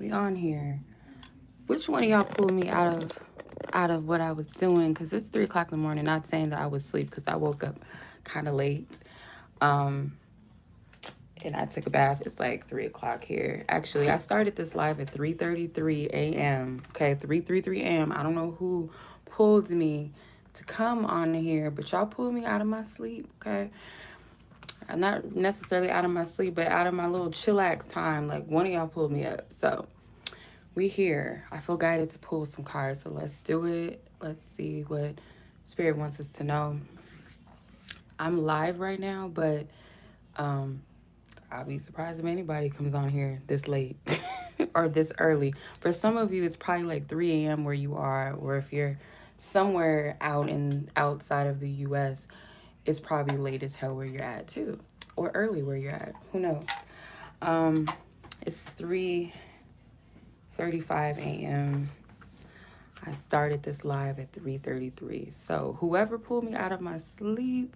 We on here. Which one of y'all pulled me out of what I was doing? Because it's 3 o'clock in the morning. Not saying that I was asleep because I woke up kind of late. Um, and I took a bath. It's like 3 o'clock here. Actually, I started this live at 3:33 a.m. Okay, 3:33 a.m. I don't know who pulled me to come on here, but y'all pulled me out of my sleep. Okay, I'm not necessarily out of my sleep, but out of my little chillax time. Like one of y'all pulled me up. So we here. I feel guided to pull some cards. So let's do it. Let's see what Spirit wants us to know. I'm live right now, but um, I'll be surprised if anybody comes on here this late or this early. For some of you, it's probably like 3 a.m. where you are, or if you're somewhere outside of the U.S., it's probably late as hell where you're at too, or early where you're at. Who knows? Um, it's 3:35 a.m. I started this live at 3:33. So whoever pulled me out of my sleep,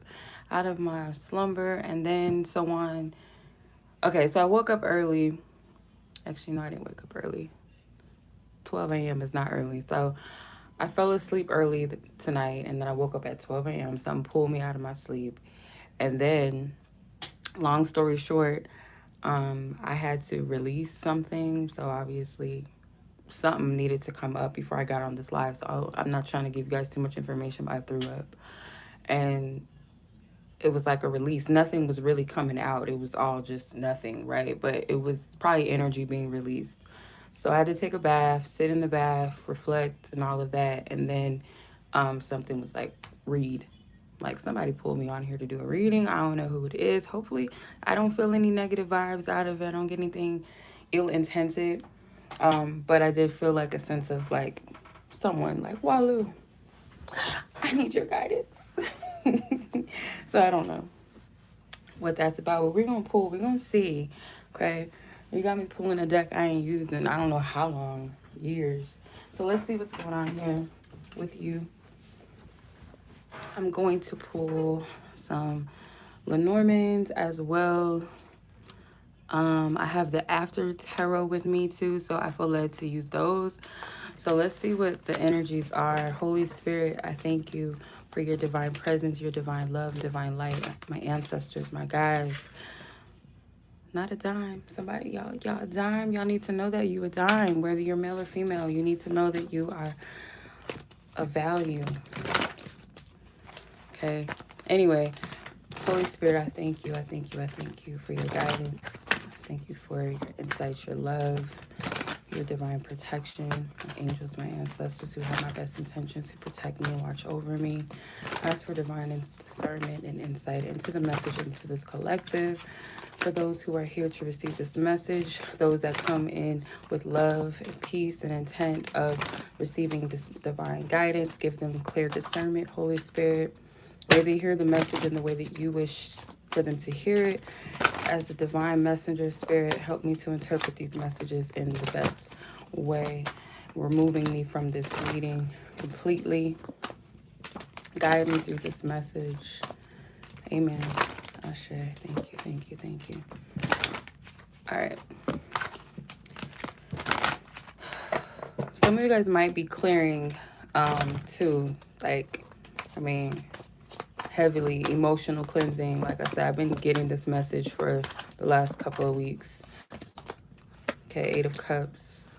out of my slumber, and then so on. Okay, so I woke up early. Actually, no, I didn't wake up early. 12 a.m. is not early. So I fell asleep early tonight, and then I woke up at 12 a.m. Something pulled me out of my sleep. And then, long story short, I had to release something. So obviously, something needed to come up before I got on this live. So I'm not trying to give you guys too much information, but I threw up. And it was like a release. Nothing was really coming out. It was all just nothing, right? But it was probably energy being released. So I had to take a bath, sit in the bath, reflect, and all of that. And then something was like, read. Like somebody pulled me on here to do a reading. I don't know who it is. Hopefully, I don't feel any negative vibes out of it. I don't get anything ill intended. But I did feel like a sense of like someone like, Walu, I need your guidance. So I don't know what that's about. But we're gonna pull, we're gonna see. Okay. You got me pulling a deck I ain't used in I don't know how long, years. So let's see what's going on here with you. I'm going to pull some Lenormands as well. I have the After Tarot with me too, so I feel led to use those. So let's see what the energies are. Holy Spirit, I thank you for your divine presence, your divine love, divine light, my ancestors, my guides. Not a dime. Somebody, y'all a dime. Y'all need to know that you a dime, whether you're male or female. You need to know that you are of value. Okay. Anyway, Holy Spirit, I thank you. I thank you. I thank you for your guidance. Thank you for your insight, your love, your divine protection, my angels, my ancestors who have my best intention to protect me and watch over me. Ask for divine discernment and insight into the message, into this collective. For those who are here to receive this message, those that come in with love and peace and intent of receiving this divine guidance, give them clear discernment, Holy Spirit. May they hear the message in the way that you wish for them to hear it. As the divine messenger, Spirit, help me to interpret these messages in the best way, removing me from this reading completely. Guide me through this message. Amen. Ashe. Thank you, thank you, thank you. All right. Some of you guys might be clearing too. Like, I mean, heavily emotional cleansing. Like I said, I've been getting this message for the last couple of weeks. Okay, 8 of Cups,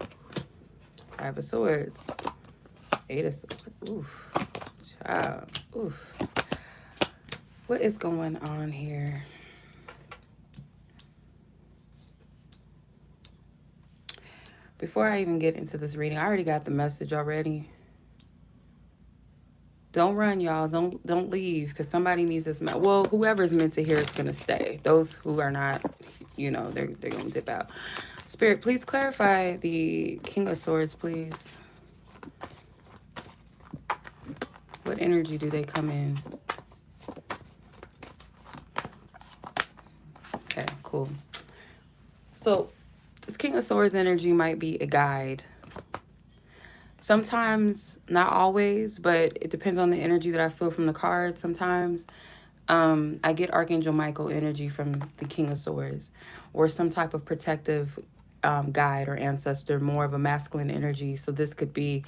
5 of Swords, 8 of Swords. Oof, child, oof. What is going on here? Before I even get into this reading, I already got the message already. Don't run, y'all. Don't leave, because somebody needs this. Well, whoever's meant to hear it's gonna stay. Those who are not, you know, they're gonna dip out. Spirit, please clarify the King of Swords, please. What energy do they come in? Okay, cool. So this King of Swords energy might be a guide. Sometimes, not always, but it depends on the energy that I feel from the card. Sometimes I get Archangel Michael energy from the King of Swords, or some type of protective guide or ancestor, more of a masculine energy. So this could be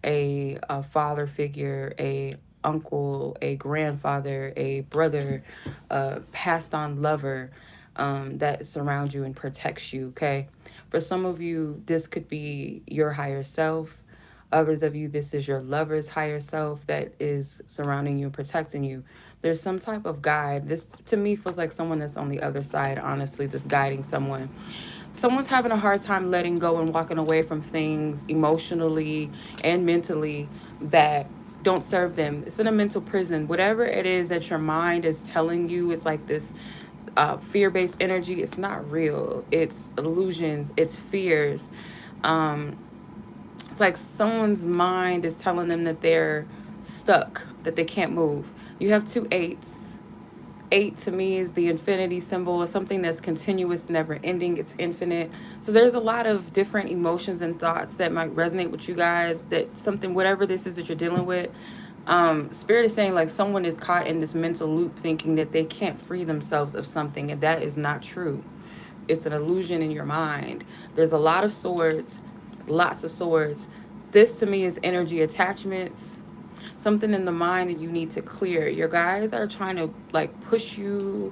a father figure, a uncle, a grandfather, a brother, a passed on lover, that surrounds you and protects you. Okay, for some of you, this could be your higher self. Others of you, this is your lover's higher self that is surrounding you and protecting you. There's some type of guide. This to me feels like someone that's on the other side, honestly, that's guiding someone. Someone's having a hard time letting go and walking away from things emotionally and mentally that don't serve them. It's in a mental prison. Whatever it is that your mind is telling you, it's like this fear-based energy. It's not real. It's illusions. It's fears. Um, it's like someone's mind is telling them that they're stuck, that they can't move. You have two eights. Eight to me is the infinity symbol. It's something that's continuous, never ending. It's infinite. So there's a lot of different emotions and thoughts that might resonate with you guys. That something, whatever this is that you're dealing with, Spirit is saying like someone is caught in this mental loop thinking that they can't free themselves of something, and that is not true. It's an illusion in your mind. There's a lot of swords, lots of swords. This to me is energy attachments, something in the mind that you need to clear. Your guys are trying to like push you,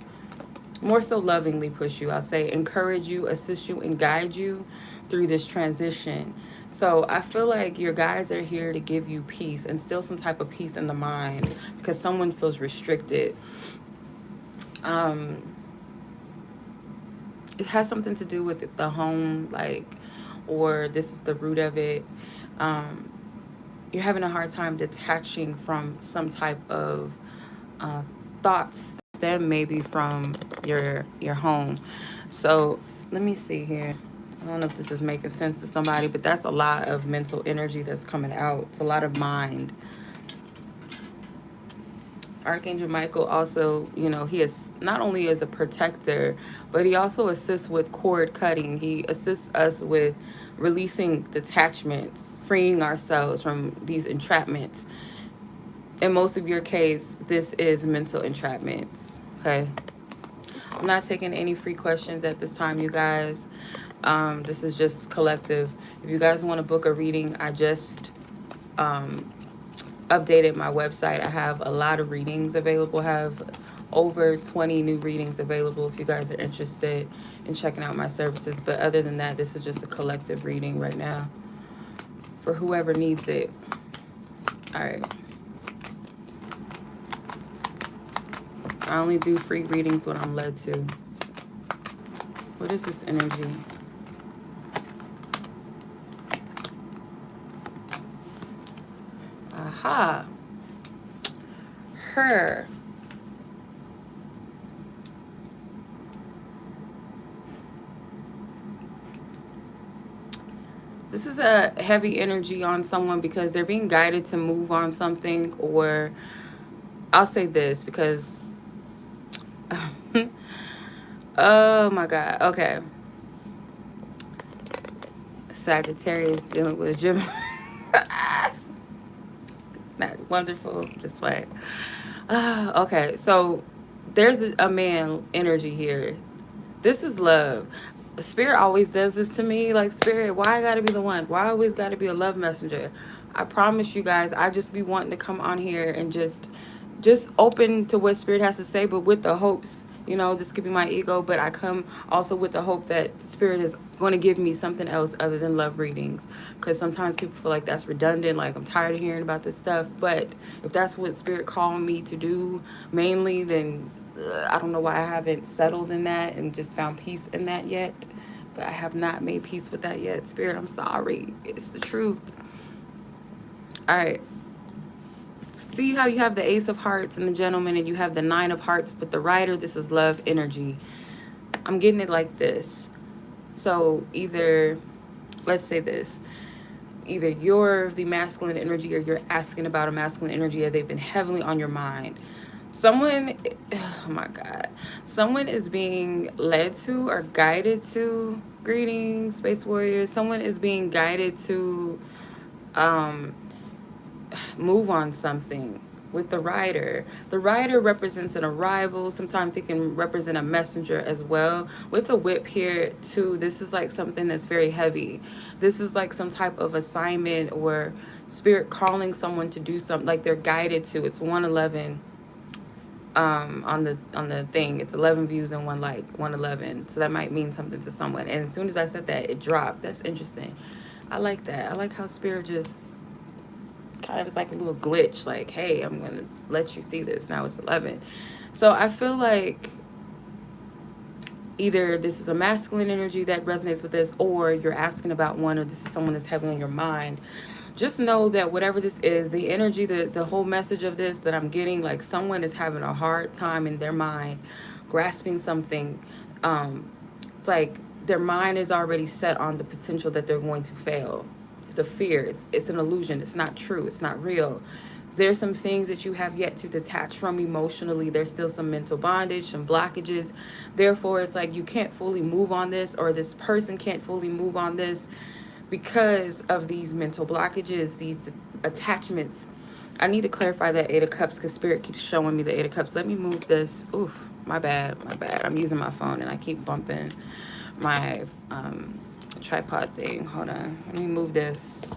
more so lovingly push you, I'll say, encourage you, assist you, and guide you through this transition. So I feel like your guides are here to give you peace, and still some type of peace in the mind, because someone feels restricted. It has something to do with the home, like, or this is the root of it. You're having a hard time detaching from some type of thoughts that maybe from your home. So let me see here. I don't know if this is making sense to somebody, but that's a lot of mental energy that's coming out. It's a lot of mind. Archangel Michael also, you know, he is not only as a protector, but he also assists with cord cutting. He assists us with releasing detachments, freeing ourselves from these entrapments. In most of your case, this is mental entrapments. Okay. I'm not taking any free questions at this time, you guys. This is just collective. If you guys want to book a reading, I just updated my website. I have a lot of readings available. I have over 20 new readings available if you guys are interested in checking out my services. But other than that, this is just a collective reading right now for whoever needs it. All right. I only do free readings when I'm led to. What is this energy? Aha. Her. This is a heavy energy on someone because they're being guided to move on something, or I'll say this because oh my God. Okay. Sagittarius dealing with a Gemini. It's not wonderful. Just like, okay. So there's a man energy here. This is love. Spirit always does this to me. Like, Spirit, why I gotta be the one? Why I always gotta be a love messenger? I promise you guys, I just be wanting to come on here and just open to what Spirit has to say, but with the hopes, you know, this could be my ego, but I come also with the hope that Spirit is going to give me something else other than love readings. Because sometimes people feel like that's redundant, like I'm tired of hearing about this stuff. But if that's what Spirit called me to do mainly, then I don't know why I haven't settled in that and just found peace in that yet. But I have not made peace with that yet. Spirit, I'm sorry. It's the truth. All right. See how you have the Ace of Hearts and the Gentleman, and you have the Nine of Hearts, but the Rider, this is love energy. I'm getting it like this. So either, let's say this, either you're the masculine energy or you're asking about a masculine energy, or they've been heavily on your mind. Someone, oh my God, someone is being led to or guided to, greetings, Space Warriors, someone is being guided to move on something. with the rider. The rider represents an arrival. Sometimes it can represent a messenger as well. With the whip here too, this is like something that's very heavy. This is like some type of assignment or spirit calling someone to do something, like they're guided to. It's 111 on the thing. It's 11 views and one like, 111. So that might mean something to someone. And as soon as I said that, it dropped. That's interesting. I like that. I like how spirit just kind of is like a little glitch, like, hey, I'm gonna let you see this. Now it's 11. So I feel like either this is a masculine energy that resonates with this, or you're asking about one, or this is someone that's heavy on your mind. Just know that whatever this is, the energy, the whole message of this that I'm getting, like someone is having a hard time in their mind grasping something. It's like their mind is already set on the potential that they're going to fail. It's a fear. It's an illusion. It's not true. It's not real. There's some things that you have yet to detach from emotionally. There's still some mental bondage, some blockages. Therefore, it's like you can't fully move on this, or this person can't fully move on this because of these mental blockages, these attachments. I need to clarify that Eight of Cups because Spirit keeps showing me the Eight of Cups. Let me move this. Oof, my bad. I'm using my phone and I keep bumping my tripod thing. Hold on. Let me move this.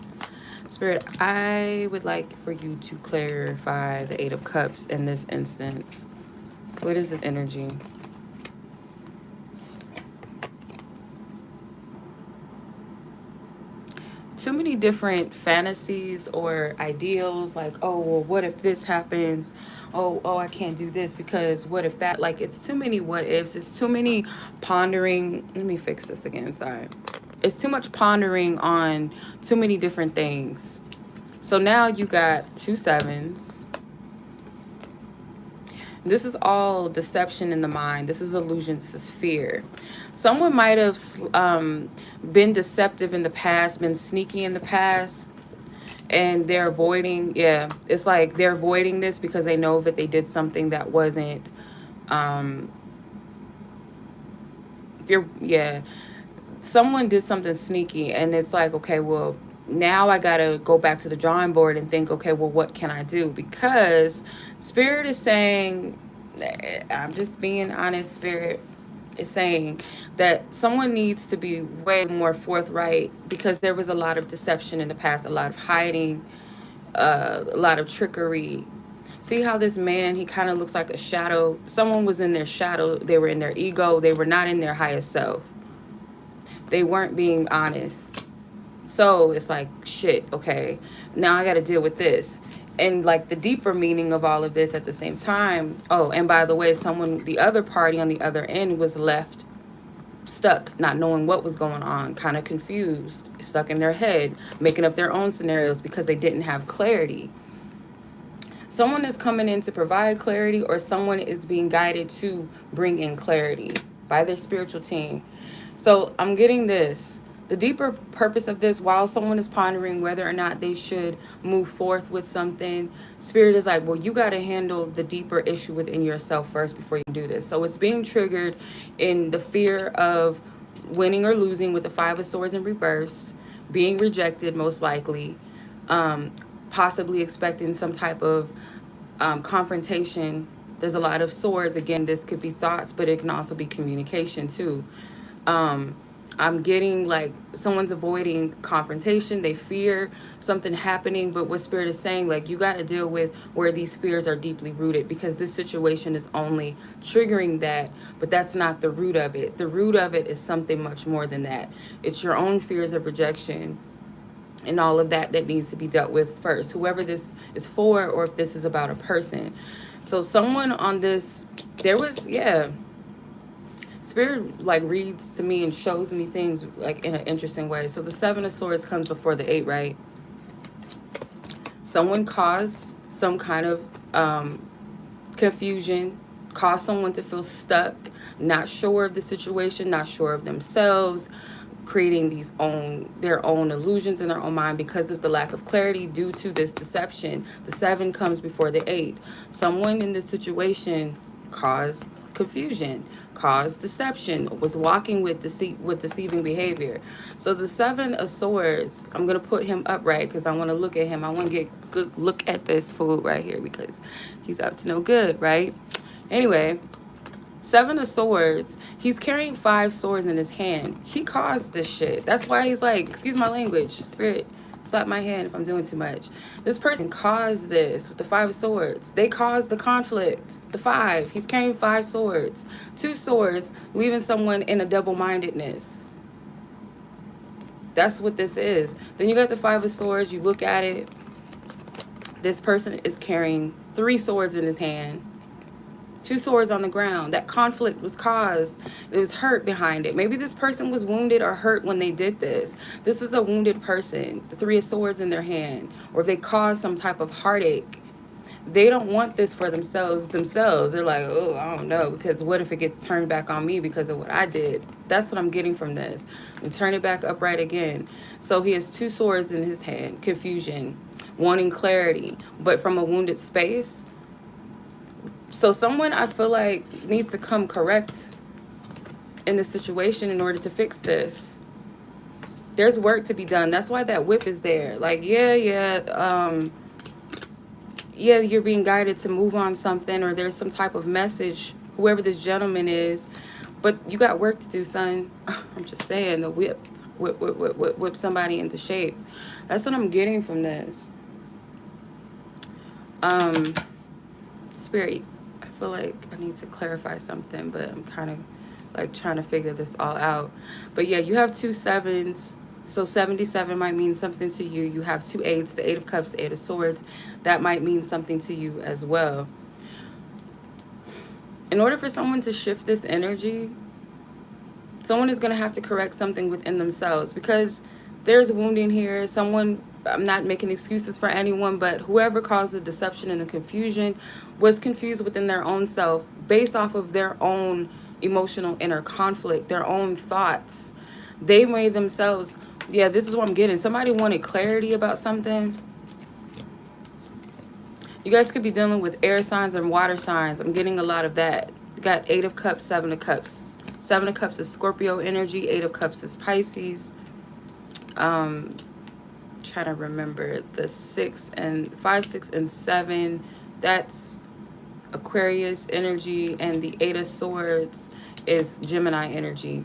Spirit, I would like for you to clarify the Eight of Cups in this instance. What is this energy? Too many different fantasies or ideals, like, oh, well, what if this happens? Oh, I can't do this because what if that? Like, it's too many what ifs. It's too many pondering. Let me fix this again. Sorry. It's too much pondering on too many different things. So now you got 2 sevens. This is all deception in the mind. This is illusion. This is fear. Someone might have been deceptive in the past, been sneaky in the past, and they're avoiding. Yeah, it's like they're avoiding this because they know that they did something that wasn't. Someone did something sneaky, and it's like, okay, well, now I gotta go back to the drawing board and think, okay, well, what can I do? Because Spirit is saying, I'm just being honest, Spirit is saying that someone needs to be way more forthright because there was a lot of deception in the past, a lot of hiding, a lot of trickery. See how this man, he kind of looks like a shadow. Someone was in their shadow. They were in their ego. They were not in their highest self. They weren't being honest. So it's like, shit, okay, now I got to deal with this. And like the deeper meaning of all of this at the same time. Oh, and by the way, the other party on the other end was left stuck, not knowing what was going on, kind of confused, stuck in their head, making up their own scenarios because they didn't have clarity. Someone is coming in to provide clarity, or someone is being guided to bring in clarity by their spiritual team. So I'm getting this. The deeper purpose of this, while someone is pondering whether or not they should move forth with something, Spirit is like, well, you got to handle the deeper issue within yourself first before you do this. So it's being triggered in the fear of winning or losing with the Five of Swords in reverse, being rejected most likely, possibly expecting some type of confrontation. There's a lot of swords. Again, this could be thoughts, but it can also be communication too. I'm getting like someone's avoiding confrontation. They fear something happening. But what Spirit is saying, like, you got to deal with where these fears are deeply rooted, because this situation is only triggering that. But that's not the root of it. The root of it is something much more than that. It's your own fears of rejection and all of that that needs to be dealt with first. Whoever this is for, or if this is about a person. So someone on this, there was, Spirit like reads to me and shows me things like in an interesting way. So the Seven of Swords comes before the 8, right? Someone caused some kind of confusion, caused someone to feel stuck, not sure of the situation, not sure of themselves, creating their own illusions in their own mind because of the lack of clarity due to this deception. The 7 comes before the 8. Someone in this situation caused confusion, caused deception, was walking with deceiving behavior. So the Seven of Swords, I'm gonna put him upright because I want to look at him. I want to get good look at this fool right here because he's up to no good, right? Anyway, Seven of Swords, he's carrying 5 swords in his hand. He caused this shit. That's why he's like, excuse my language, spirit, slap my hand if I'm doing too much. This person caused this with the 5 of Swords. They caused the conflict. The 5, he's carrying 5 swords. 2 swords, leaving someone in a double-mindedness. That's what this is. Then you got the 5 of Swords, you look at it. This person is carrying 3 swords in his hand. 2 swords on the ground. That conflict was caused. There was hurt behind it. Maybe this person was wounded or hurt when they did this. This is a wounded person. The 3 of swords in their hand. Or they caused some type of heartache. They don't want this for themselves. They're like, oh, I don't know. Because what if it gets turned back on me because of what I did? That's what I'm getting from this. And turn it back upright again. So he has 2 swords in his hand. Confusion. Wanting clarity. But from a wounded space. So someone, I feel like, needs to come correct in this situation in order to fix this. There's work to be done. That's why that whip is there. Like, yeah, you're being guided to move on something, or there's some type of message, whoever this gentleman is. But you got work to do, son. I'm just saying, the whip somebody into shape. That's what I'm getting from this. Spirit, I feel like I need to clarify something, but I'm kind of like trying to figure this all out. But yeah, you have 2 7s, so 77 might mean something to you. You have 2 8s, the 8 of Cups, 8 of Swords. That might mean something to you as well. In order for someone to shift this energy, someone is going to have to correct something within themselves, because there's wounding here. Someone, I'm not making excuses for anyone, but whoever caused the deception and the confusion was confused within their own self based off of their own emotional inner conflict, their own thoughts. They made themselves, yeah, this is what I'm getting. Somebody wanted clarity about something. You guys could be dealing with air signs and water signs. I'm getting a lot of that. You got 8 of Cups, 7 of Cups. 7 of Cups is Scorpio energy. 8 of Cups is Pisces. Trying to remember the 5, 6, and 7. That's Aquarius energy, and the 8 of Swords is Gemini energy.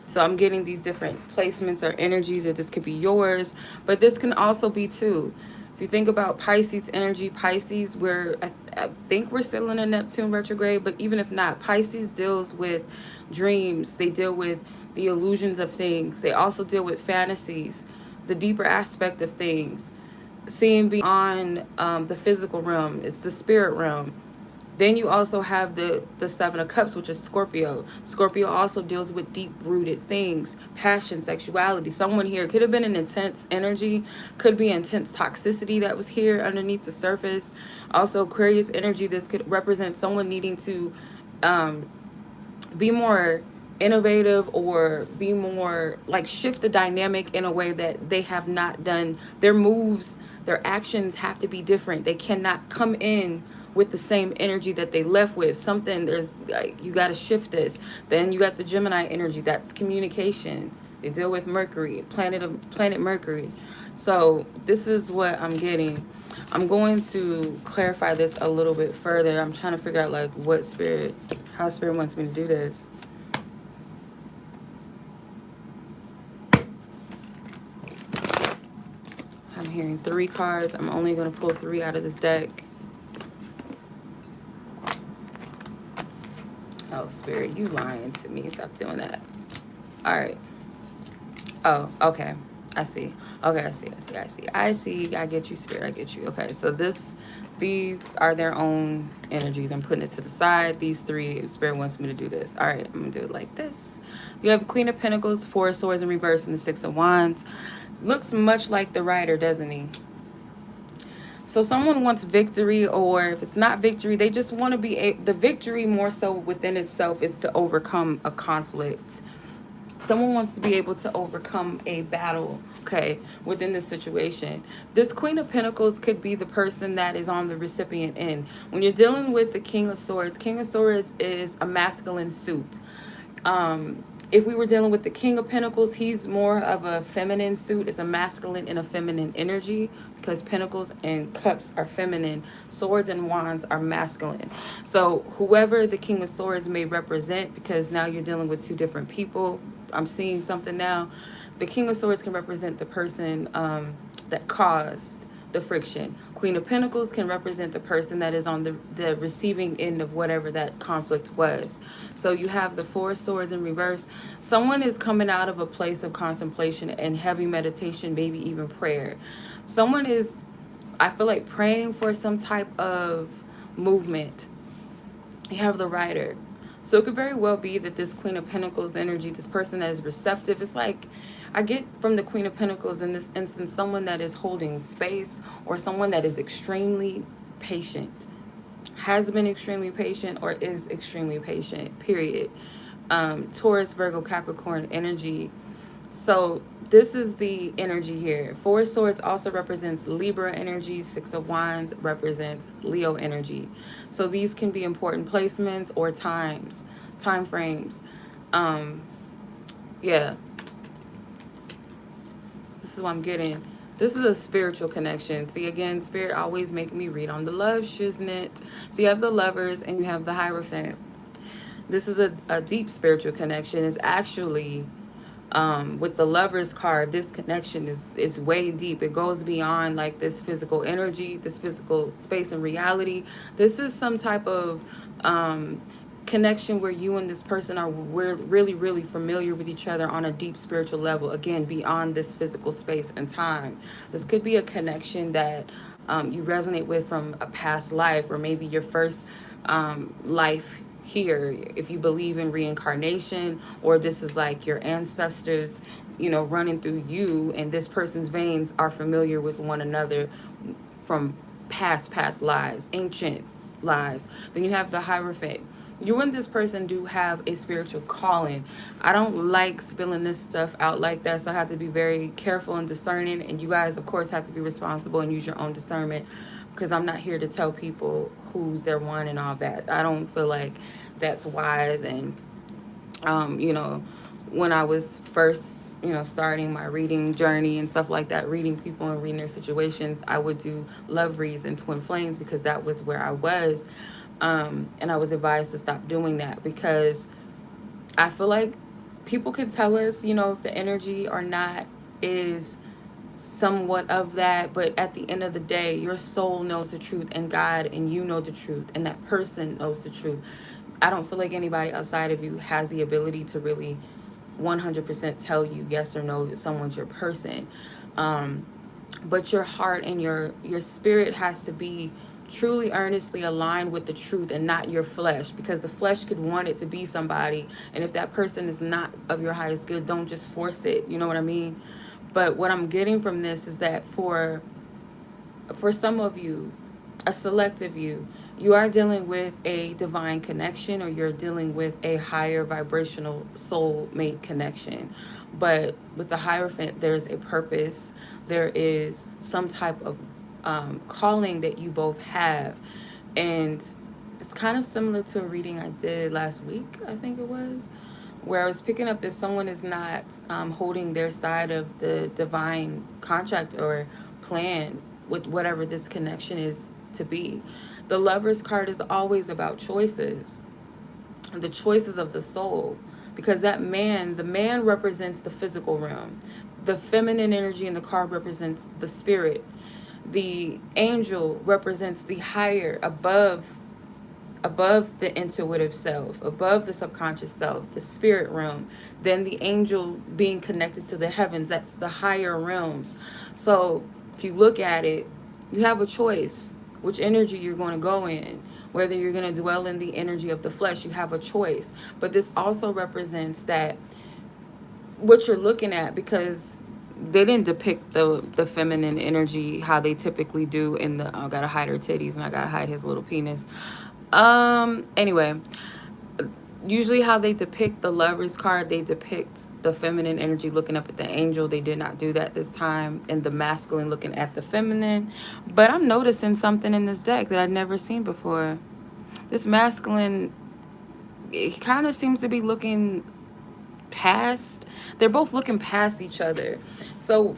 So I'm getting these different placements or energies, or this could be yours, but this can also be too. If you think about Pisces energy, Pisces, I think we're still in a Neptune retrograde, but even if not, Pisces deals with dreams. They deal with the illusions of things. They also deal with fantasies, the deeper aspect of things, seeing beyond the physical realm. It's the spirit realm. Then you also have the 7 of Cups, which is Scorpio. Scorpio also deals with deep-rooted things, passion, sexuality. Someone here could have been an intense energy, could be intense toxicity that was here underneath the surface. Also, Aquarius energy, this could represent someone needing to be more innovative, or be more like shift the dynamic in a way that they have not done. Their moves, their actions have to be different. They cannot come in with the same energy that they left with. Something, there's like, you got to shift this. Then you got the Gemini energy, that's communication. They deal with Mercury, planet Mercury. So this is what I'm getting. I'm going to clarify this a little bit further. I'm trying to figure out like how spirit wants me to do this. I'm hearing 3 cards. I'm only going to pull 3 out of this deck. Oh, Spirit, you lying to me. Stop doing that. All right. Oh, okay. I see. Okay, I see. I get you, Spirit. I get you. Okay, so these are their own energies. I'm putting it to the side. These 3, Spirit wants me to do this. All right, I'm going to do it like this. You have Queen of Pentacles, 4 of Swords in reverse, and the 6 of Wands. Looks much like the Rider, doesn't he? So someone wants victory, or if it's not victory, they just want to be the victory more so within itself is to overcome a conflict. someone wants to be able to overcome a battle, okay, within this situation. This Queen of Pentacles could be the person that is on the recipient end. When you're dealing with the King of Swords is a masculine suit. If we were dealing with the King of Pentacles, he's more of a feminine suit. It's a masculine and a feminine energy, because Pentacles and Cups are feminine. Swords and Wands are masculine. So whoever the King of Swords may represent, because now you're dealing with two different people. I'm seeing something now. The King of Swords can represent the person that caused the friction. Queen of Pentacles can represent the person that is on the receiving end of whatever that conflict was. So you have the Four of Swords in reverse. Someone is coming out of a place of contemplation and heavy meditation, maybe even prayer. Someone is, I feel like, praying for some type of movement. You have the Rider. So it could very well be that this Queen of Pentacles energy, this person that is receptive, it's like, I get from the Queen of Pentacles in this instance, someone that is holding space, or someone that is extremely patient, has been extremely patient, or is extremely patient, period. Taurus, Virgo, Capricorn energy. So this is the energy here. Four of Swords also represents Libra energy. Six of Wands represents Leo energy. So these can be important placements or time frames. Yeah. This is what I'm getting. This is a spiritual connection. See, again, Spirit always make me read on the love, shiznit. So you have the Lovers and you have the Hierophant. This is a deep spiritual connection. It's actually, with the Lovers card, this connection is way deep. It goes beyond like this physical energy, this physical space and reality. This is some type of connection where you and this person are really, really familiar with each other on a deep spiritual level. Again, beyond this physical space and time. This could be a connection that you resonate with from a past life, or maybe your first life here, if you believe in reincarnation, or this is like your ancestors, you know, running through you, and this person's veins are familiar with one another from past lives, ancient lives. Then you have the Hierophant. You and this person do have a spiritual calling. I don't like spilling this stuff out like that, so I have to be very careful and discerning, and you guys, of course, have to be responsible and use your own discernment, because I'm not here to tell people who's their one and all that. I don't feel like that's wise. And, you know, when I was first, you know, starting my reading journey and stuff like that, reading people and reading their situations, I would do love reads and twin flames, because that was where I was. And I was advised to stop doing that, because I feel like people can tell us, you know, if the energy or not is somewhat of that, but at the end of the day, your soul knows the truth, and God and you know the truth, and that person knows the truth. I don't feel like anybody outside of you has the ability to really 100% tell you yes or no that someone's your person. But your heart and your spirit has to be truly earnestly aligned with the truth, and not your flesh, because the flesh could want it to be somebody, and if that person is not of your highest good, don't just force it. You know what I mean? But what I'm getting from this is that for some of you, a selective you are dealing with a divine connection, or you're dealing with a higher vibrational soulmate connection. But with the Hierophant, there's a purpose. There is some type of calling that you both have. And it's kind of similar to a reading I did last week, I think it was, where I was picking up that someone is not holding their side of the divine contract or plan with whatever this connection is to be. The Lover's card is always about choices, the choices of the soul, because the man represents the physical realm. The feminine energy in the card represents the spirit. The angel represents the higher, above the intuitive self, above the subconscious self, the spirit realm. Then the angel being connected to the heavens, that's the higher realms. So if you look at it, you have a choice which energy you're going to go in. Whether you're going to dwell in the energy of the flesh, you have a choice. But this also represents that what you're looking at, because they didn't depict the feminine energy how they typically do in the I gotta hide her titties and I gotta hide his little penis. Anyway, usually how they depict the Lover's card, they depict the feminine energy looking up at the angel. They did not do that this time. And the masculine looking at the feminine. But I'm noticing something in this deck that I'd never seen before. This masculine, it kind of seems to be looking past. They're both looking past each other. So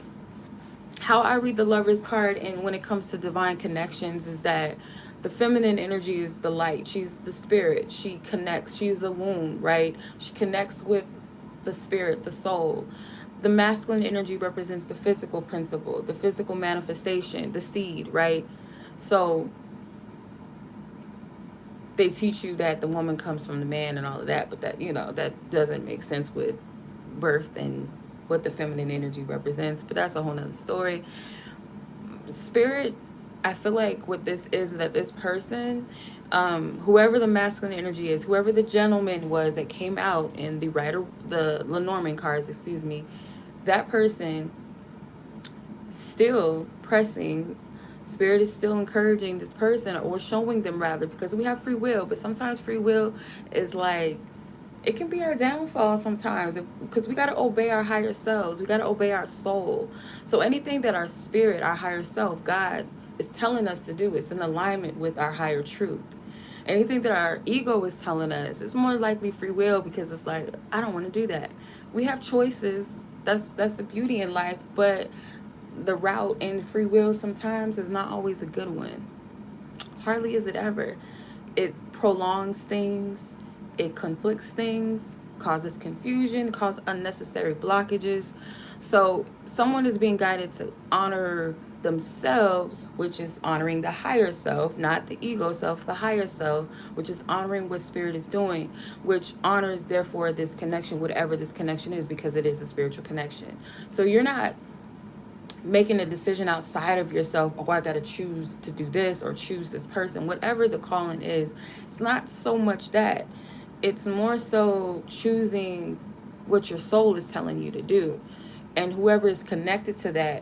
how I read the Lover's card and when it comes to divine connections is that the feminine energy is the light. She's the spirit. She connects. She's the womb, right? She connects with the spirit, the soul. The masculine energy represents the physical principle, the physical manifestation, the seed, right? So they teach you that the woman comes from the man and all of that, but that, you know, that doesn't make sense with birth and what the feminine energy represents, but that's a whole nother story. Spirit, I feel like what this is that this person, whoever the masculine energy is, whoever the gentleman was that came out in the Lenormand cards, excuse me, that person still pressing. Spirit is still encouraging this person, or showing them rather, because we have free will, but sometimes free will is like, it can be our downfall sometimes, because we got to obey our higher selves. We got to obey our soul. So anything that our spirit, our higher self, God is telling us to do, it's in alignment with our higher truth. Anything that our ego is telling us, it's more likely free will, because it's like, I don't want to do that. We have choices. That's the beauty in life, but the route in free will sometimes is not always a good one. Hardly is it ever. It prolongs things, it conflicts things, causes confusion, causes unnecessary blockages. So someone is being guided to honor themselves, which is honoring the higher self, not the ego self, the higher self, which is honoring what spirit is doing, which honors therefore this connection, whatever this connection is, because it is a spiritual connection. So you're not making a decision outside of yourself, oh, I got to choose to do this or choose this person, whatever the calling is. It's not so much that. It's more so choosing what your soul is telling you to do. And whoever is connected to that,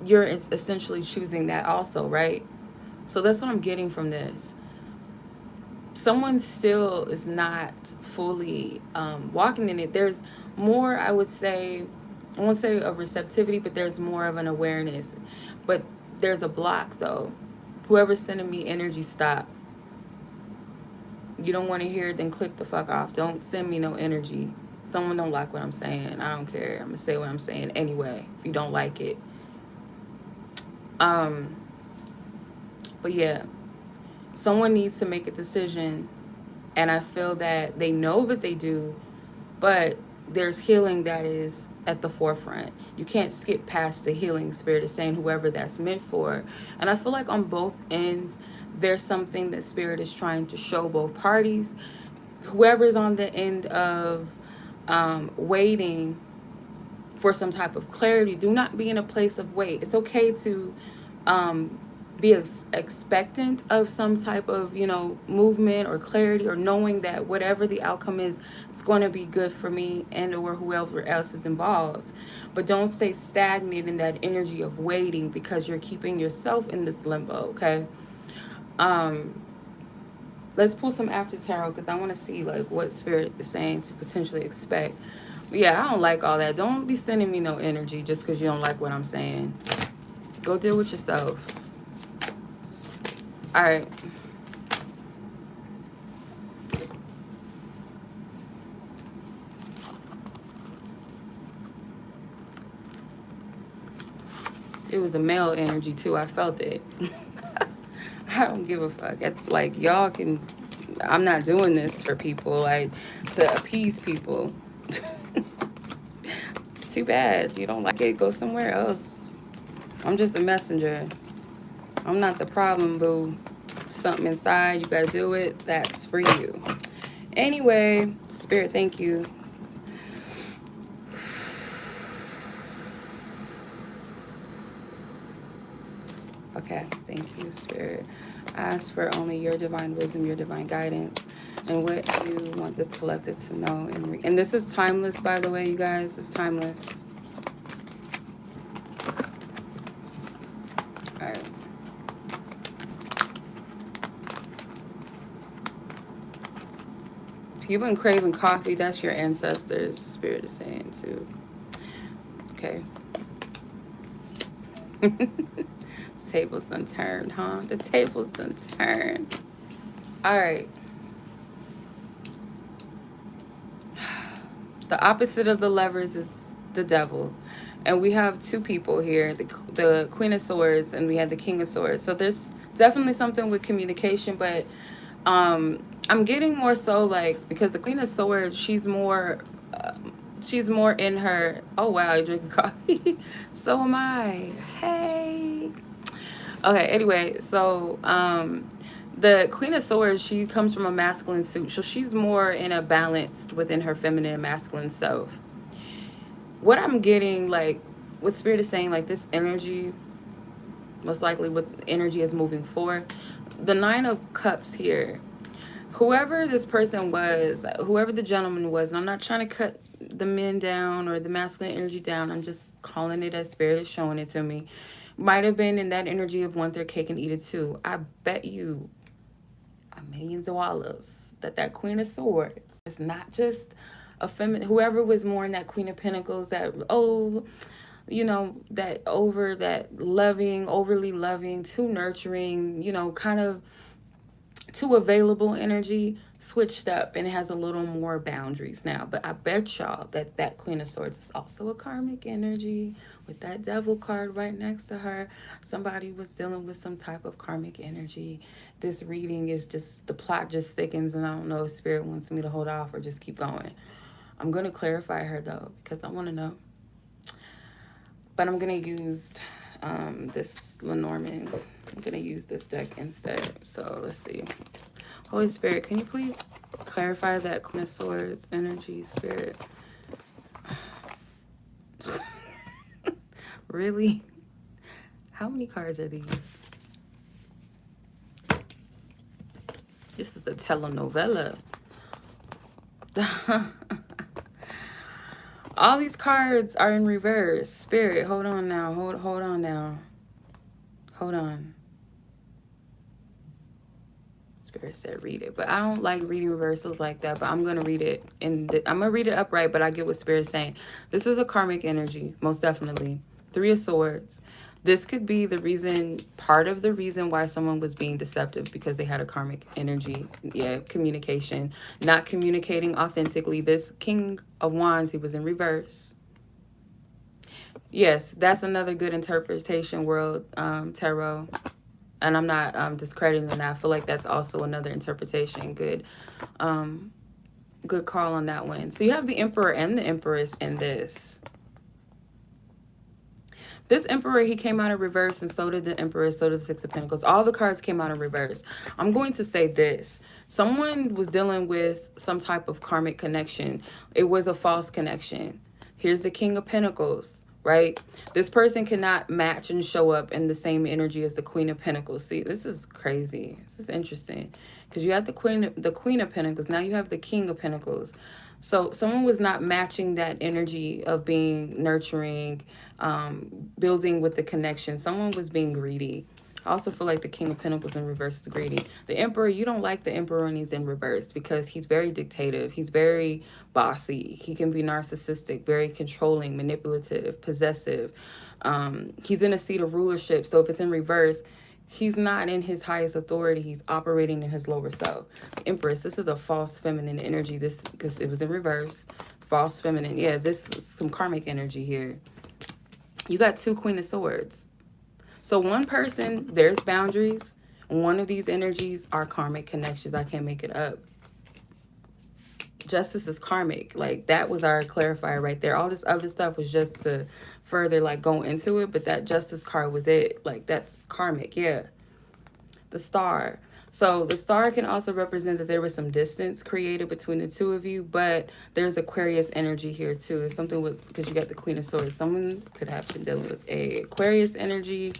you're essentially choosing that also, right? So that's what I'm getting from this. Someone still is not fully walking in it. There's more, I would say, I won't say a receptivity, but there's more of an awareness. But there's a block, though. Whoever's sending me energy, stop. You don't want to hear it, then click the fuck off. Don't send me no energy. Someone don't like what I'm saying. I don't care. I'm going to say what I'm saying anyway, if you don't like it. But yeah, someone needs to make a decision. And I feel that they know that they do, but there's healing that is at the forefront. You can't skip past the healing. Spirit is saying whoever that's meant for. And I feel like on both ends, there's something that Spirit is trying to show both parties. Whoever's on the end of waiting for some type of clarity, do not be in a place of wait. It's okay to be expectant of some type of, you know, movement or clarity, or knowing that whatever the outcome is, it's going to be good for me and or whoever else is involved. But don't stay stagnant in that energy of waiting, because you're keeping yourself in this limbo, okay? Let's pull some after tarot, because I want to see like what Spirit is saying to potentially expect. But yeah, I don't like all that. Don't be sending me no energy just because you don't like what I'm saying. Go deal with yourself. All right. It was a male energy too. I felt it. I don't give a fuck. Like, y'all can, I'm not doing this for people, like, to appease people. Too bad. You don't like it, go somewhere else. I'm just a messenger. I'm not the problem, boo. Something inside you gotta deal with, that's for you. Anyway, Spirit, thank you. Okay, thank you, Spirit. I ask for only your divine wisdom, your divine guidance, and what you want this collective to know. And this is timeless, by the way, you guys. It's timeless. All right. You've been craving coffee. That's your ancestors. Spirit is saying too. Okay. Tables unturned, huh? The tables unturned. All right. The opposite of the lovers is the devil. And we have two people here, the Queen of Swords and we had the King of Swords. So there's definitely something with communication, but I'm getting more so like, because the Queen of Swords, she's more in her, oh wow, you're drinking coffee. So am I. Hey. Okay, anyway, so the Queen of Swords, she comes from a masculine suit. So she's more in a balanced within her feminine and masculine self. What I'm getting, like, what Spirit is saying, like, this energy, most likely what energy is moving forward. The Nine of Cups here. Whoever this person was, whoever the gentleman was, and I'm not trying to cut the men down or the masculine energy down. I'm just calling it as Spirit is showing it to me. Might have been in that energy of want their cake and eat it too. I bet you millions of dollars that Queen of Swords is not just a feminine. Whoever was more in that Queen of Pentacles, that that loving, overly loving, too nurturing, kind of too available energy, switched up and it has a little more boundaries now. But I bet y'all that Queen of Swords is also a karmic energy with that devil card right next to her. Somebody was dealing with some type of karmic energy. This reading is just, the plot just thickens, and I don't know if Spirit wants me to hold off or just keep going. I'm going to clarify her though, because I want to know. But I'm going to use this Lenormand. I'm going to use this deck instead. So let's see. Holy Spirit, can you please clarify that Queen of Swords energy, Spirit? Really? How many cards are these? This is a telenovela. All these cards are in reverse. Spirit, hold on now. Hold on now. Hold on. Spirit said read it. But I don't like reading reversals like that. But I'm going to read it. I'm going to read it upright, but I get what Spirit is saying. This is a karmic energy, most definitely. Three of Swords. This could be the reason, part of the reason why someone was being deceptive, because they had a karmic energy. Yeah, communication. Not communicating authentically. This King of Wands, he was in reverse. Yes, that's another good interpretation, World Tarot. And I'm not discrediting that. I feel like that's also another interpretation. Good call on that one. So you have the Emperor and the Empress in this. This Emperor, he came out of reverse, and so did the Emperor, so did the Six of Pentacles. All the cards came out of reverse. I'm going to say this. Someone was dealing with some type of karmic connection. It was a false connection. Here's the King of Pentacles, right? This person cannot match and show up in the same energy as the Queen of Pentacles. See, this is crazy. This is interesting. Because you have the Queen of Pentacles. Now you have the King of Pentacles. So someone was not matching that energy of being nurturing, building with the connection. Someone was being greedy. I also feel like the King of Pentacles in reverse is greedy. The Emperor, you don't like the Emperor when he's in reverse, because he's very dictative. He's very bossy. He can be narcissistic, very controlling, manipulative, possessive. He's in a seat of rulership. So if it's in reverse, he's not in his highest authority. He's operating in his lower self. Empress, this is a false feminine energy. This, because it was in reverse. False feminine. Yeah, this is some karmic energy here. You got two Queen of Swords. So one person, there's boundaries. One of these energies are karmic connections. I can't make it up. Justice is karmic. Like, that was our clarifier right there. All this other stuff was just to further, like, go into it. But that Justice card was it. Like, that's karmic. Yeah. The Star. So the Star can also represent that there was some distance created between the two of you. But there's Aquarius energy here, too. There's something with, because you got the Queen of Swords. Someone could have been dealing with a Aquarius energy.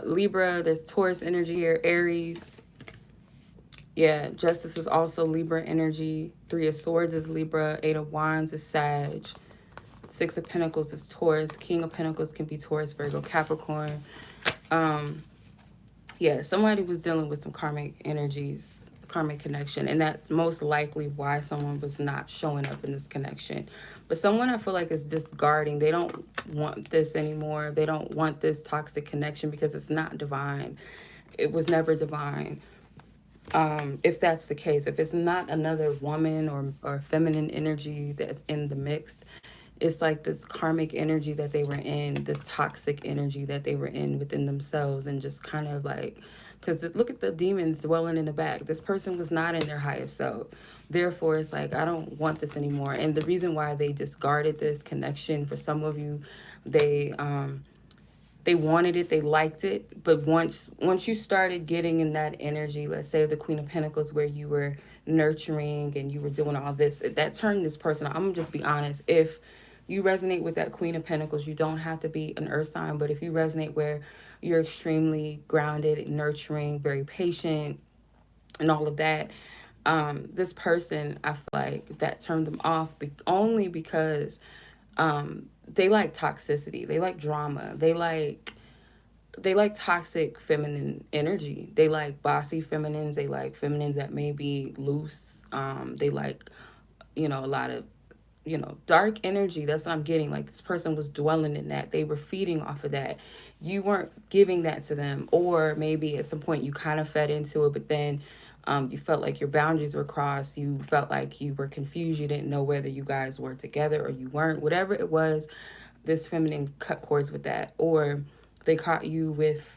Libra. There's Taurus energy here. Aries. Yeah, Justice is also Libra energy. Three of Swords is Libra. Eight of Wands is Sag. Six of Pentacles is Taurus. King of Pentacles can be Taurus, Virgo, Capricorn. Yeah, somebody was dealing with some karmic energies, karmic connection, and that's most likely why someone was not showing up in this connection. But someone I feel like is discarding, they don't want this anymore. They don't want this toxic connection because it's not divine. It was never divine. If that's the case, if it's not another woman or feminine energy that's in the mix, it's like this karmic energy that they were in, this toxic energy that they were in within themselves, and just kind of like, because look at the demons dwelling in the back. This person was not in their highest self. Therefore, it's like, I don't want this anymore. And the reason why they discarded this connection, for some of you, they wanted it, they liked it, but once you started getting in that energy, let's say the Queen of Pentacles, where you were nurturing and you were doing all this, that turned this person, I'm gonna just be honest, if you resonate with that Queen of Pentacles, you don't have to be an earth sign, but if you resonate where you're extremely grounded, nurturing, very patient, and all of that, this person, I feel like that turned them off only because they like toxicity, they like drama, they like toxic feminine energy. They like bossy feminines, they like feminines that may be loose. They like, a lot of, dark energy. That's what I'm getting. Like, this person was dwelling in that. They were feeding off of that. You weren't giving that to them. Or maybe at some point you kind of fed into it, but then you felt like your boundaries were crossed. You felt like you were confused. You didn't know whether you guys were together or you weren't. Whatever it was, this feminine cut cords with that. Or they caught you with,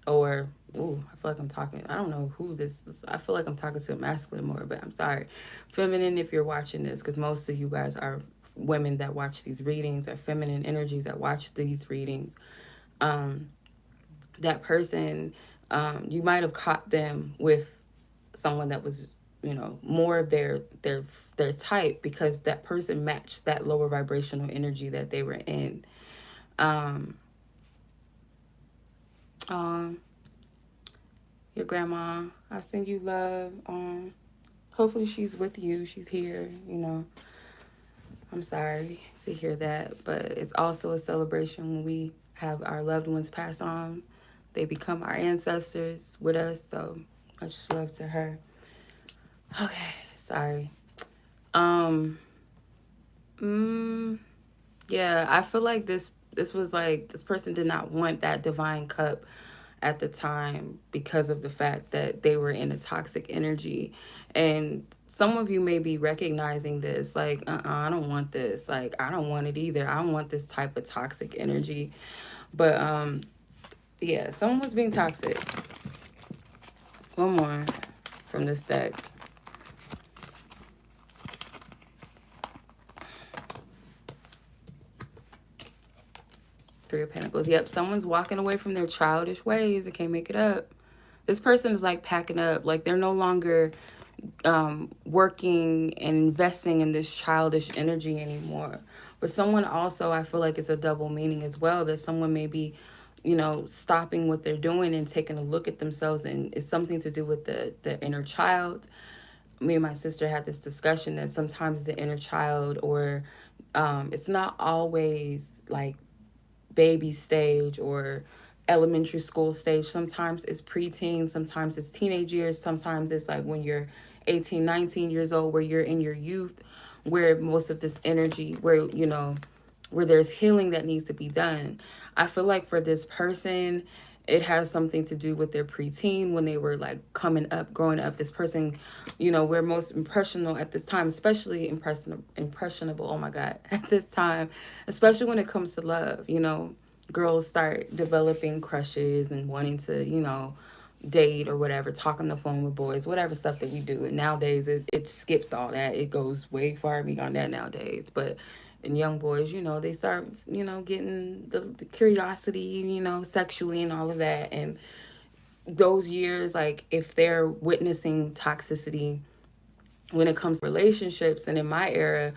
or, ooh, I feel like I'm talking, I don't know who this is. I feel like I'm talking to a masculine more, but I'm sorry. Feminine, if you're watching this, because most of you guys are women that watch these readings, or feminine energies that watch these readings. That person, you might have caught them with someone that was, more of their type, because that person matched that lower vibrational energy that they were in. Your grandma, I send you love. Hopefully she's with you. She's here, I'm sorry to hear that, but it's also a celebration when we have our loved ones pass on. They become our ancestors with us, so much love to her. Okay, sorry. Yeah, I feel like this was like, this person did not want that divine cup at the time because of the fact that they were in a toxic energy. And some of you may be recognizing this, like, I don't want this. Like, I don't want it either. I don't want this type of toxic energy. But yeah, someone was being toxic. One more from this deck. Three of Pentacles. Yep, someone's walking away from their childish ways. I can't make it up. This person is like packing up. Like, they're no longer working and investing in this childish energy anymore. But someone also, I feel like it's a double meaning as well, that someone may be, stopping what they're doing and taking a look at themselves, and it's something to do with the inner child. Me and my sister had this discussion that sometimes the inner child, or it's not always like baby stage or elementary school stage. Sometimes it's preteen, sometimes it's teenage years, sometimes it's like when you're 18, 19 years old, where you're in your youth, where most of this energy, where, where there's healing that needs to be done. I feel like for this person, it has something to do with their preteen, when they were like coming up, growing up. This person, we're most impressionable at this time, especially impressionable, oh my God, at this time, especially when it comes to love. Girls start developing crushes and wanting to, date or whatever, talk on the phone with boys, whatever stuff that we do. And nowadays it skips all that. It goes way far beyond that nowadays. But in young boys, they start, getting the curiosity, sexually and all of that. And those years, like, if they're witnessing toxicity when it comes to relationships, and in my era,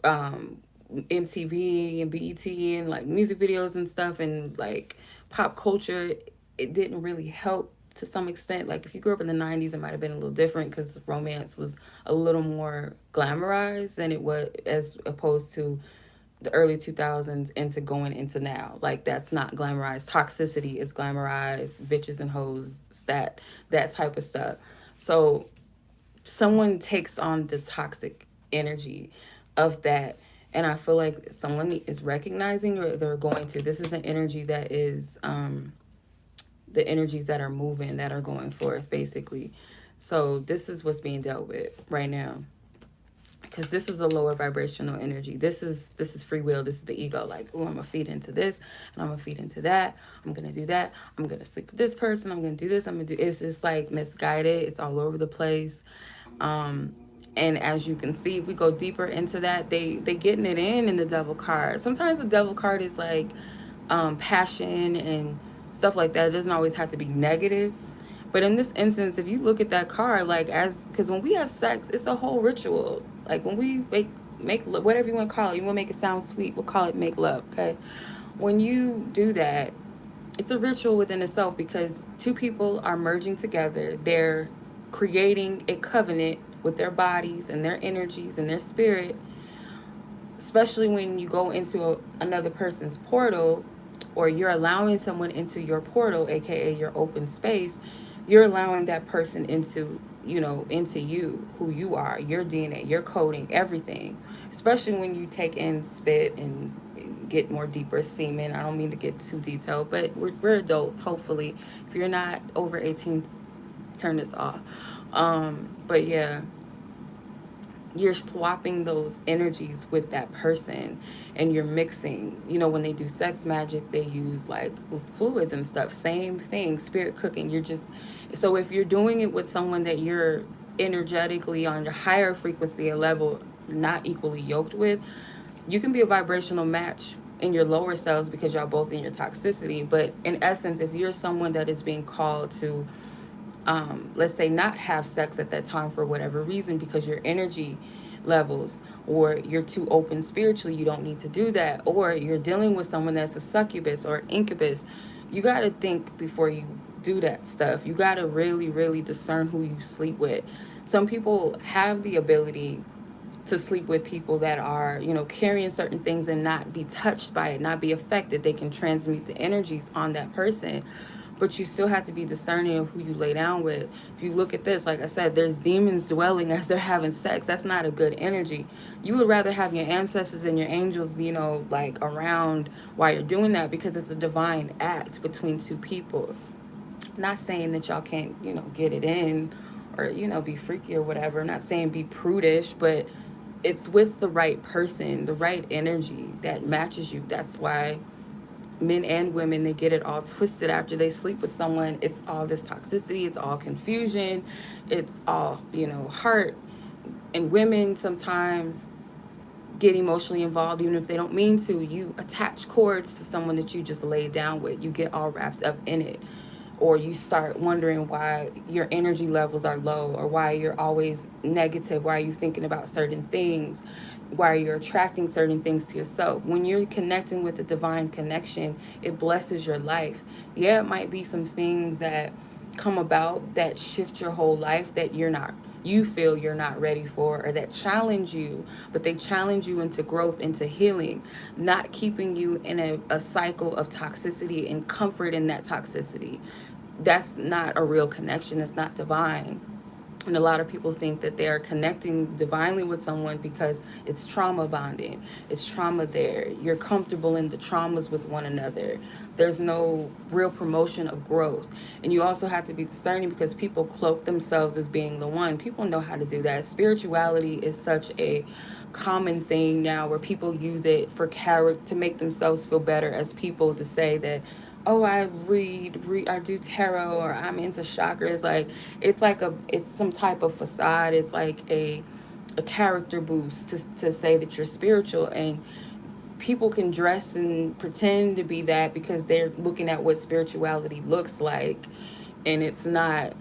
MTV and BET and like music videos and stuff, and like pop culture, it didn't really help to some extent. Like, if you grew up in the 90s, it might have been a little different because romance was a little more glamorized than it was, as opposed to the early 2000s into going into now. Like, that's not glamorized. Toxicity is glamorized. Bitches and hoes, that type of stuff. So someone takes on the toxic energy of that, and I feel like someone is recognizing, or they're going to. This is the energy that is the energies that are moving, that are going forth, basically. So this is what's being dealt with right now, because this is a lower vibrational energy. This is free will. This is the ego. Like, oh, I'm gonna feed into this, and I'm gonna feed into that. I'm gonna do that. I'm gonna sleep with this person. I'm gonna do this. I'm gonna do. It's just like misguided. It's all over the place. Um, and as you can see, if we go deeper into that, they getting it in the devil card. Sometimes the devil card is like passion and stuff like that. It doesn't always have to be negative. But in this instance, if you look at that card, like, as, because when we have sex, it's a whole ritual. Like, when we make whatever you want to call it, you want to make it sound sweet, we'll call it make love, okay? When you do that, it's a ritual within itself, because two people are merging together. They're creating a covenant with their bodies and their energies and their spirit. Especially when you go into another person's portal, or you're allowing someone into your portal, aka your open space, you're allowing that person into, into you, who you are, your DNA, your coding, everything. Especially when you take in spit and get more deeper semen. I don't mean to get too detailed, but we're adults, hopefully. If you're not over 18, turn this off. But yeah, you're swapping those energies with that person, and you're mixing. When they do sex magic, they use like fluids and stuff. Same thing, spirit cooking. So if you're doing it with someone that you're energetically on a higher frequency, a level not equally yoked with, you can be a vibrational match in your lower selves, because y'all both in your toxicity. But in essence, if you're someone that is being called to, let's say, not have sex at that time for whatever reason, because your energy levels, or you're too open spiritually, you don't need to do that, or you're dealing with someone that's a succubus or an incubus, you got to think before you do that stuff. You got to really, really discern who you sleep with. Some people have the ability to sleep with people that are, carrying certain things and not be touched by it, not be affected. They can transmute the energies on that person. But you still have to be discerning of who you lay down with. If you look at this, like I said, there's demons dwelling as they're having sex. That's not a good energy. You would rather have your ancestors and your angels, like, around while you're doing that, because it's a divine act between two people. Not saying that y'all can't, get it in, or, be freaky or whatever. Not saying be prudish, but it's with the right person, the right energy that matches you. That's why men and women, they get it all twisted after they sleep with someone. It's all this toxicity, it's all confusion, it's all, heart. And women sometimes get emotionally involved, even if they don't mean to. You attach cords to someone that you just laid down with. You get all wrapped up in it. Or you start wondering why your energy levels are low, or why you're always negative, why are you thinking about certain things, why you're attracting certain things to yourself. When you're connecting with a divine connection, it blesses your life. Yeah, it might be some things that come about that shift your whole life, that you feel you're not ready for, or that challenge you, but they challenge you into growth, into healing, not keeping you in a cycle of toxicity and comfort in that toxicity. That's not a real connection. That's not divine. And a lot of people think that they are connecting divinely with someone because it's trauma bonding. It's trauma there. You're comfortable in the traumas with one another. There's no real promotion of growth. And you also have to be discerning, because people cloak themselves as being the one. People know how to do that. Spirituality is such a common thing now, where people use it for character, to make themselves feel better as people, to say that, oh, I do tarot, or I'm into chakras. Like, it's some type of facade. It's like a character boost to say that you're spiritual. And people can dress and pretend to be that because they're looking at what spirituality looks like, and it's not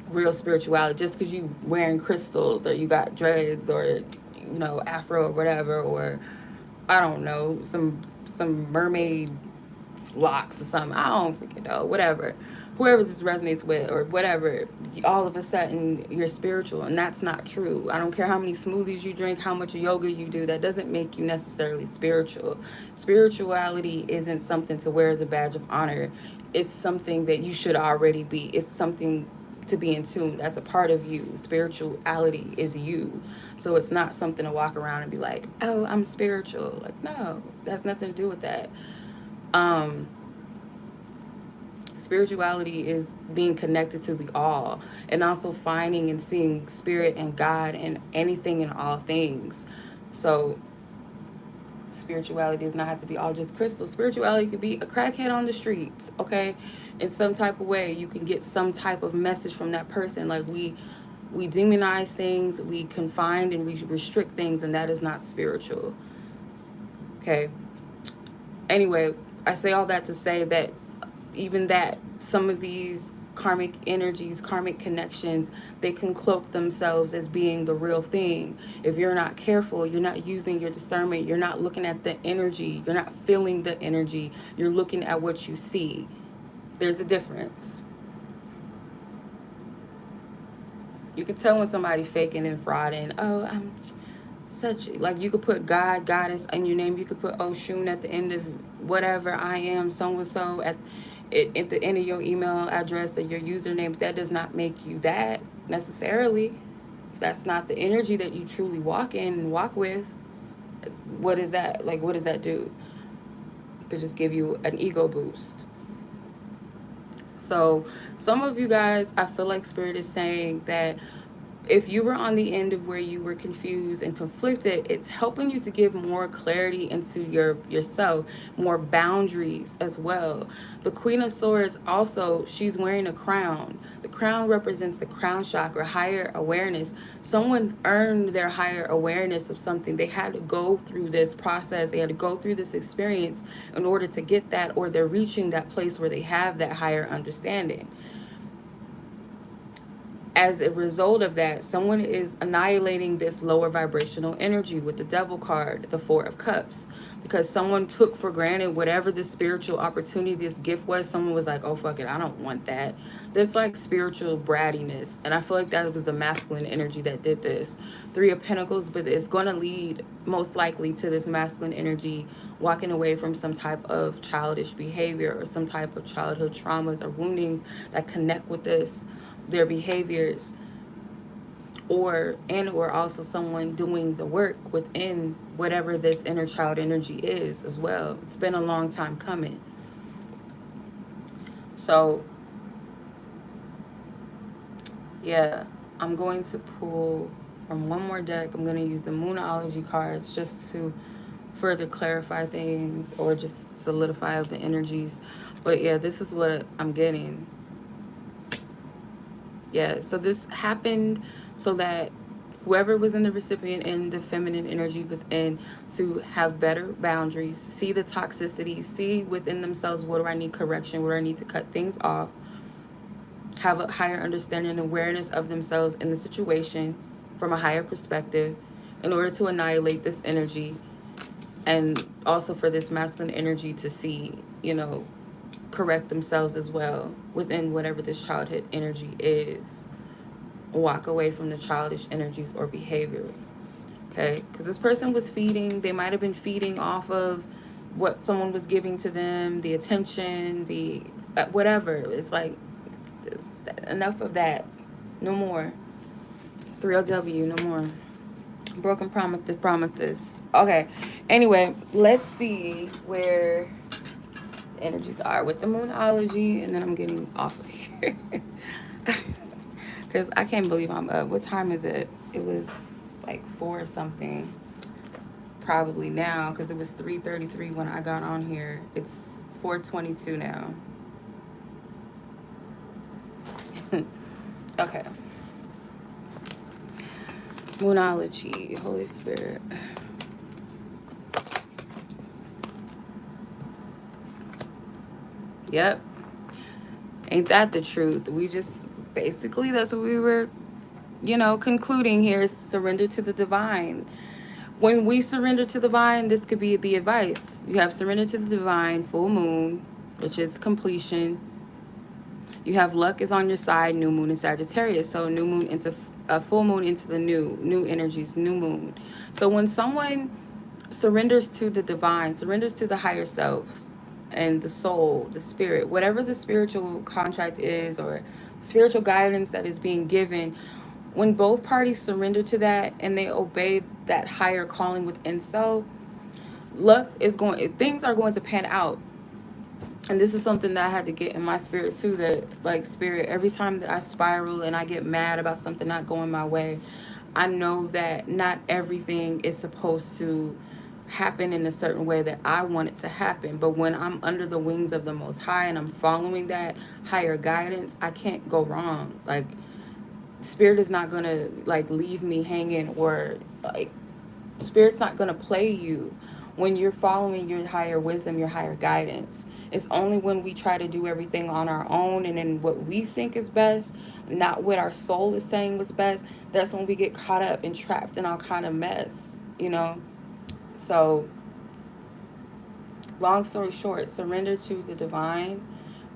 real spirituality. Just because you wearing crystals, or you got dreads, or afro or whatever, or I don't know, some mermaid locks or something. I don't freaking know. Whatever. Whoever this resonates with or whatever, all of a sudden you're spiritual, and that's not true. I don't care how many smoothies you drink, how much yoga you do, that doesn't make you necessarily spiritual. Spirituality isn't something to wear as a badge of honor. It's something that you should already be. It's something to be in tune. That's a part of you. Spirituality is you. So it's not something to walk around and be like, oh, I'm spiritual. Like, no, that's nothing to do with that. um Spirituality is being connected to the all, and also finding and seeing spirit and God and anything and all things. So spirituality does not have to be all just crystal. Spirituality could be a crackhead on the streets, okay? In some type of way, you can get some type of message from that person. Like, we demonize things, we confine and we restrict things, and that is not spiritual. Okay. Anyway, I say all that to say that even that some of these karmic energies, karmic connections, they can cloak themselves as being the real thing. If you're not careful, you're not using your discernment, you're not looking at the energy, you're not feeling the energy, you're looking at what you see. There's a difference. You can tell when somebody faking and frauding. Oh, I'm such, like, you could put God, goddess in your name. You could put Oshun at the end of whatever, I am so and so at the end of your email address or your username. But that does not make you that necessarily. If that's not the energy that you truly walk in and walk with, what is that? Like, what does that do? To just give you an ego boost. So some of you guys, I feel like Spirit is saying that if you were on the end of where you were confused and conflicted, it's helping you to give more clarity into yourself, more boundaries as well. The Queen of Swords also, she's wearing a crown. The crown represents the crown chakra, higher awareness. Someone earned their higher awareness of something. They had to go through this process. They had to go through this experience in order to get that, or they're reaching that place where they have that higher understanding. As a result of that, someone is annihilating this lower vibrational energy with the Devil card, the Four of Cups, because someone took for granted whatever the spiritual opportunity, this gift was. Someone was like, oh, fuck it, I don't want that. That's like spiritual brattiness. And I feel like that was the masculine energy that did this. Three of Pentacles, but it's going to lead most likely to this masculine energy walking away from some type of childish behavior or some type of childhood traumas or woundings that connect with this, their behaviors, or also someone doing the work within whatever this inner child energy is as well. It's been a long time coming. So yeah, I'm going to pull from one more deck. I'm going to use the Moonology cards just to further clarify things or just solidify the energies. But yeah, this is what I'm getting. Yeah, so this happened so that whoever was in the recipient and the feminine energy was in to have better boundaries, see the toxicity, see within themselves, what do I need correction, where do I need to cut things off, have a higher understanding and awareness of themselves in the situation from a higher perspective in order to annihilate this energy, and also for this masculine energy to see, correct themselves as well within whatever this childhood energy is. Walk away from the childish energies or behavior. Okay, because this person was feeding, they might have been feeding off of what someone was giving to them, the attention, the whatever. It's like, enough of that. No more. 3LW, no more. Broken promises. Okay, anyway, let's see where energies are with the Moonology, and then I'm getting off of here because I can't believe I'm up. What time is it? It was like 4 or something probably now, because it was 3:33 when I got on here. It's 4:22 now. Okay, Moonology, Holy Spirit. Yep. Ain't that the truth? We just, basically, that's what we were, concluding here, is surrender to the divine. When we surrender to the divine, this could be the advice. You have surrender to the divine, full moon, which is completion. You have luck is on your side, new moon in Sagittarius. So new moon into a full moon into the new energies, new moon. So when someone surrenders to the divine, surrenders to the higher self and the soul, the spirit, whatever the spiritual contract is or spiritual guidance that is being given, when both parties surrender to that and they obey that higher calling within self, luck is going, things are going to pan out. And this is something that I had to get in my spirit too, that like spirit, every time that I spiral and I get mad about something not going my way, I know that not everything is supposed to happen in a certain way that I want it to happen. But when I'm under the wings of the Most High and I'm following that higher guidance, I can't go wrong. Like spirit is not gonna like leave me hanging, or like spirit's not gonna play you when you're following your higher wisdom, your higher guidance. It's only when we try to do everything on our own and in what we think is best, not what our soul is saying was best, that's when we get caught up and trapped in all kind of mess, you know? So, long story short, surrender to the divine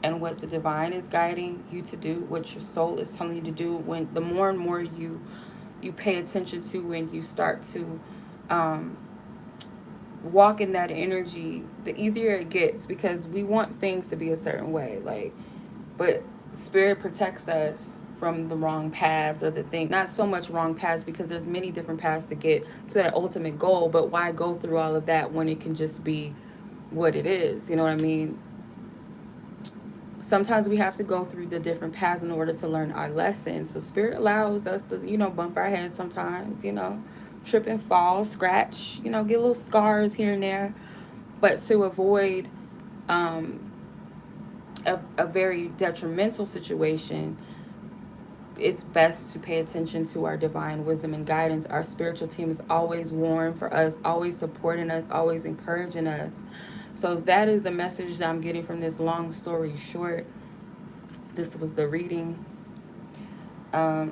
and what the divine is guiding you to do, what your soul is telling you to do. When the more and more you pay attention to, when you start to walk in that energy, the easier it gets, because we want things to be a certain way, like, but spirit protects us from the wrong paths, or the thing, not so much wrong paths, because there's many different paths to get to that ultimate goal, but why go through all of that when it can just be what it is, you know what I mean? Sometimes we have to go through the different paths in order to learn our lessons. So spirit allows us to, bump our heads sometimes, trip and fall, scratch, get little scars here and there. But to avoid a very detrimental situation, it's best to pay attention to our divine wisdom and guidance. Our spiritual team is always warm for us, always supporting us, always encouraging us. So that is the message that I'm getting from this. Long story short, this was the reading. Yeah,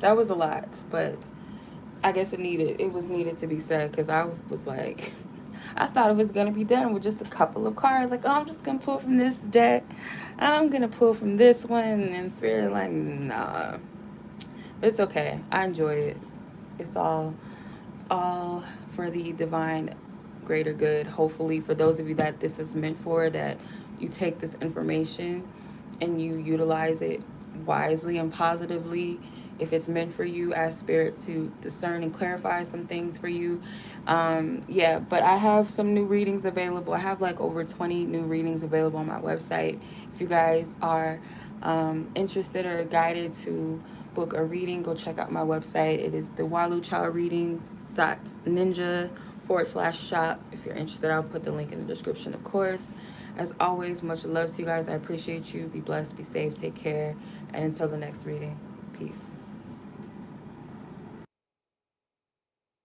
that was a lot, but I guess it was needed to be said, because I was like, I thought it was going to be done with just a couple of cards. Like, oh, I'm just going to pull from this deck. I'm going to pull from this one. And spirit like, nah. It's okay. I enjoy it. It's all for the divine greater good. Hopefully, for those of you that this is meant for, that you take this information and you utilize it wisely and positively. If it's meant for you, ask spirit to discern and clarify some things for you. Yeah, but I have some new readings available. I have like over 20 new readings available on my website. If you guys are interested or guided to book a reading, go check out my website. It is the waluchildreadings.ninja/shop. If you're interested, I'll put the link in the description, of course. As always, much love to you guys. I appreciate you. Be blessed, be safe, take care. And until the next reading, peace.